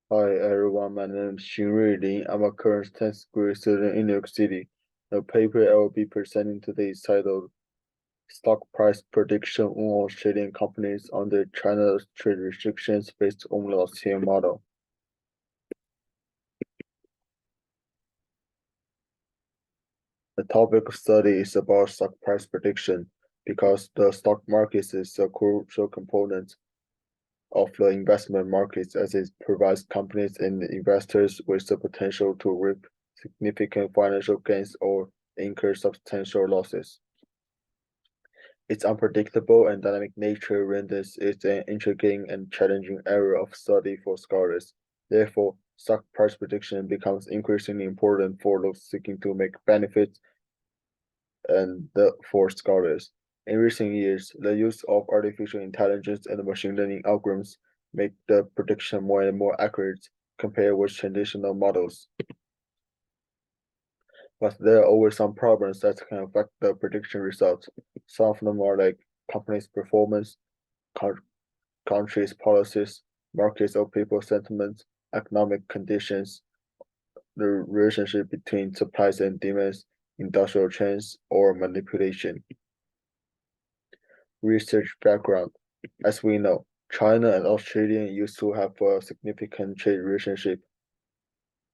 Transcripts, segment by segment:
Hi everyone, my name is Xinrui. I'm a current 10th grade student in New York City. The paper I will be presenting today is titled Stock Price Prediction on Australian Companies Under China's Trade Restrictions Based on the LSTM Model. The topic of study is about stock price prediction because the stock market is a crucial component of the investment markets as it provides companies and investors with the potential to reap significant financial gains or incur substantial losses. Its unpredictable and dynamic nature renders it an intriguing and challenging area of study for scholars. Therefore, stock price prediction becomes increasingly important for those seeking to make benefits and for scholars. In recent years, the use of artificial intelligence and machine learning algorithms make the prediction more and more accurate compared with traditional models. But there are always some problems that can affect the prediction results. Some of them are like companies' performance, countries' policies, markets or people sentiment, economic conditions, the relationship between supplies and demands, industrial trends, or manipulation. Research background. As we know, China and Australia used to have a significant trade relationship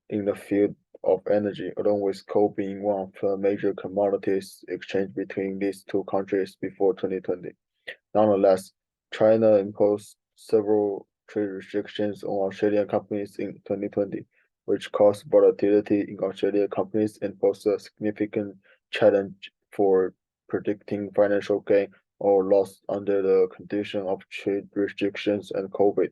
in the field of energy, along with coal being one of the major commodities exchanged between these two countries before 2020. Nonetheless, China imposed several trade restrictions on Australian companies in 2020, which caused volatility in Australian companies and posed a significant challenge for predicting financial gain or loss under the condition of trade restrictions and COVID.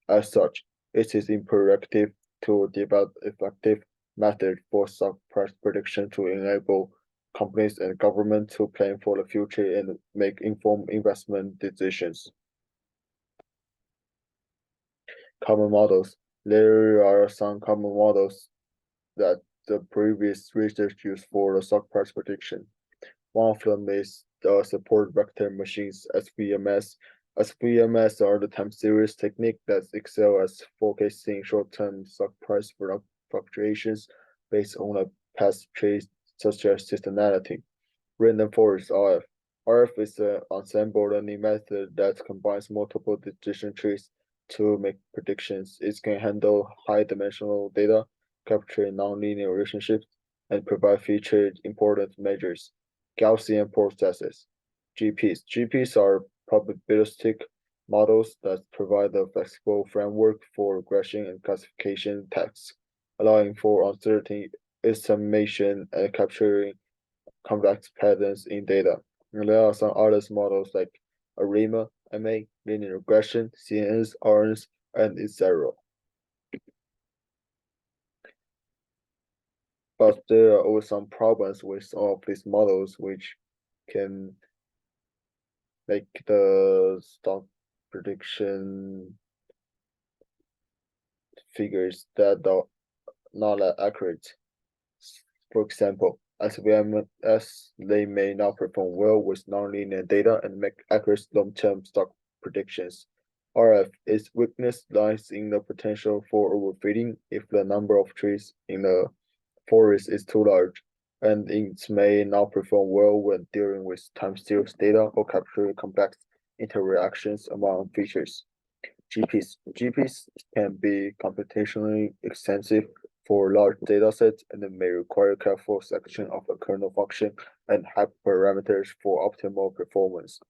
As such, it is imperative to develop effective methods for stock price prediction to enable companies and government to plan for the future and make informed investment decisions. Common models. There are some common models that the previous research used for the stock price prediction. One of them is the support vector machines, SVMS. SVMS are the time series technique that excel at forecasting short-term stock price fluctuations based on a past traits such as seasonality. Random forest RF. RF is an ensemble learning method that combines multiple decision trees to make predictions. It can handle high-dimensional data, capture nonlinear relationships, and provide featured important measures. Gaussian processes, GPs. GPs are probabilistic models that provide a flexible framework for regression and classification tasks, allowing for uncertainty estimation and capturing complex patterns in data. And there are some other models like ARIMA, MA, linear regression, CNNs, RNs, and etc. But there are always some problems with all of these models which can make the stock prediction figures that are not that accurate. For example, SVMs they may not perform well with nonlinear data and make accurate long-term stock predictions. RF, its weakness lies in the potential for overfitting if the number of trees in the forest is too large, and it may not perform well when dealing with time series data or capturing complex interactions among features. GPs can be computationally extensive for large datasets and may require careful selection of the kernel function and hyperparameters for optimal performance.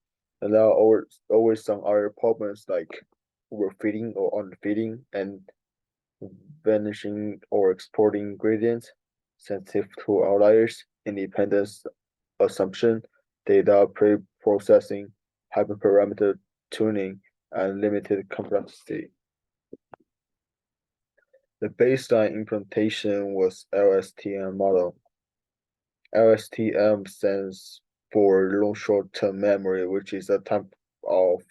And there are always some other problems like overfitting or underfitting and vanishing or exporting gradients, sensitive to outliers, independence assumption, data pre-processing, hyperparameter tuning, and limited complexity. The baseline implementation was LSTM model. LSTM stands for long short-term memory, which is a type of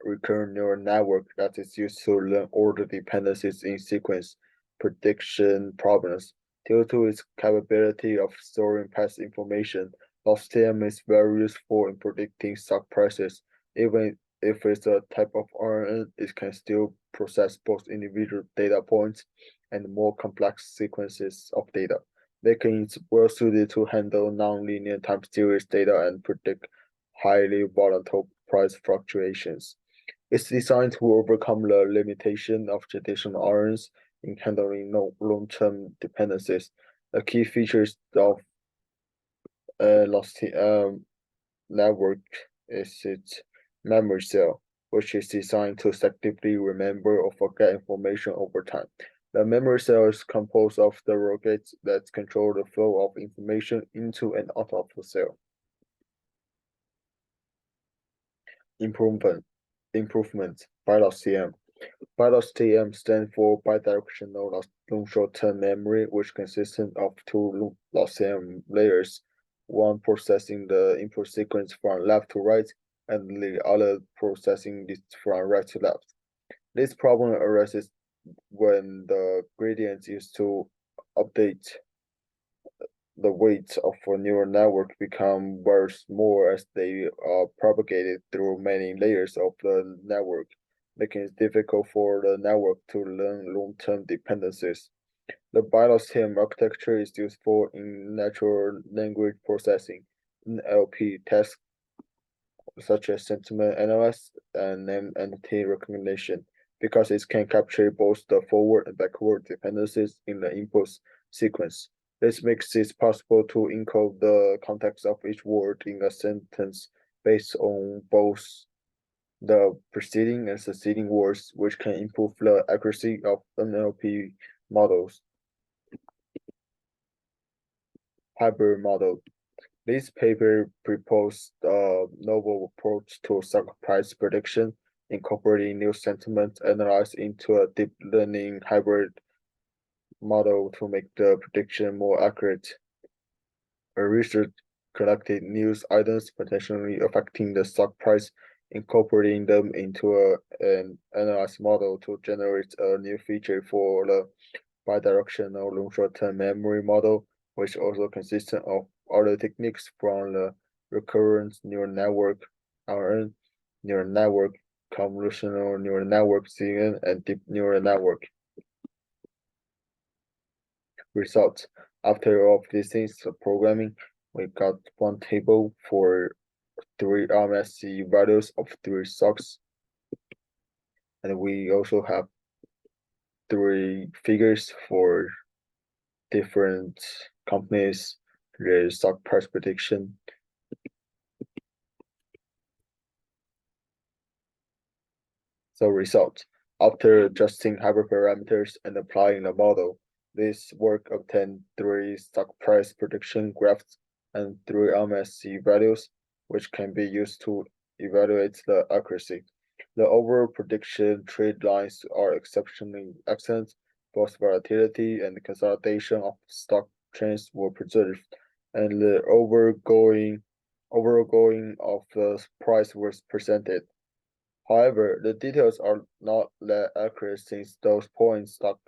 recurrent neural network that is used to learn order dependencies in sequence prediction problems. Due to its capability of storing past information, LSTM is very useful in predicting stock prices, even if it's a type of RNN, it can still process both individual data points and more complex sequences of data, making it well suited to handle nonlinear time series data and predict highly volatile price fluctuations. It's designed to overcome the limitation of traditional RNNs in handling long-term dependencies. The key features of LSTM network is its memory cell, which is designed to selectively remember or forget information over time. The memory cell is composed of the rockets that control the flow of information into and out of the cell. Improvement, improvement, LSTM. LSTM stands for bidirectional long short-term memory, which consists of two LSTM layers, one processing the input sequence from left to right, and the other processing it from right to left. This problem arises when the gradient is to update the weights of a neural network become very small as they are propagated through many layers of the network, making it difficult for the network to learn long-term dependencies. The BIOS-TM architecture is useful in natural language processing, NLP tasks such as sentiment analysis and name entity recognition, because it can capture both the forward and backward dependencies in the input sequence. This makes it possible to encode the context of each word in a sentence based on both the preceding and succeeding words, which can improve the accuracy of NLP models. Hybrid model. This paper proposed a novel approach to stock price prediction, incorporating new sentiment analysis into a deep learning hybrid model to make the prediction more accurate. A research collected news items potentially affecting the stock price, incorporating them into an analyzed model to generate a new feature for the bidirectional long short-term memory model, which also consists of other techniques from the recurrent neural network, RN, neural network, convolutional neural network, CNN, and deep neural network. Results. After all of these things, programming, we got one table for three RMSE values of three stocks, and we also have three figures for different companies, the stock price prediction. So result, after adjusting hyperparameters and applying the model, this work obtained three stock price prediction graphs and three MSC values, which can be used to evaluate the accuracy. The overall prediction trend lines are exceptionally excellent. Both volatility and consolidation of stock trends were preserved, and the overall going of the price was presented. However, the details are not that accurate since those point stock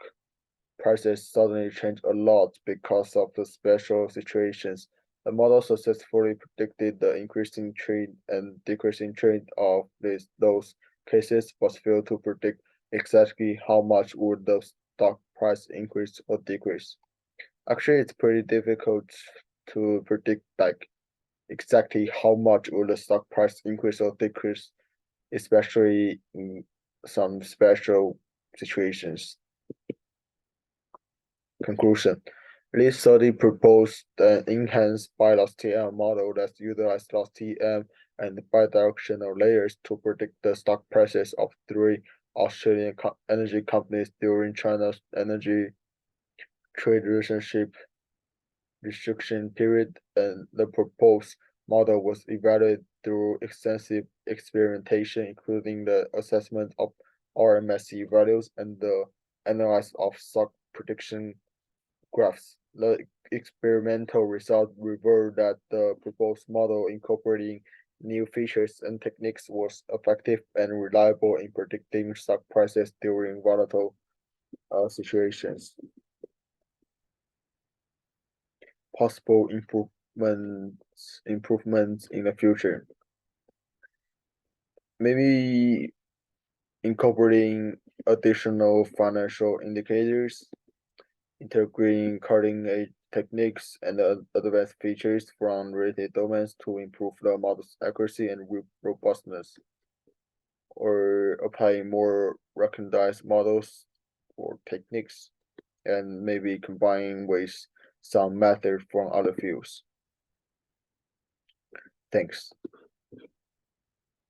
prices suddenly change a lot because of the special situations. The model successfully predicted the increasing trend and decreasing trend of those cases, but failed to predict exactly how much would the stock price increase or decrease. Actually, it's pretty difficult to predict like exactly how much would the stock price increase or decrease, especially in some special situations. Conclusion. This study proposed an enhanced LSTM model that utilizes LSTM and bidirectional layers to predict the stock prices of three Australian energy companies during China's energy trade relationship restriction period, and the proposed model was evaluated through extensive experimentation, including the assessment of RMSE values and the analysis of stock prediction graphs. The experimental results revealed that the proposed model incorporating new features and techniques was effective and reliable in predicting stock prices during volatile situations. Possible improvements in the future. maybe incorporating additional financial indicators, integrating cutting-edge techniques and advanced features from related domains to improve the model's accuracy and robustness, or applying more recognized models or techniques, and maybe combining with some methods from other fields. Thanks.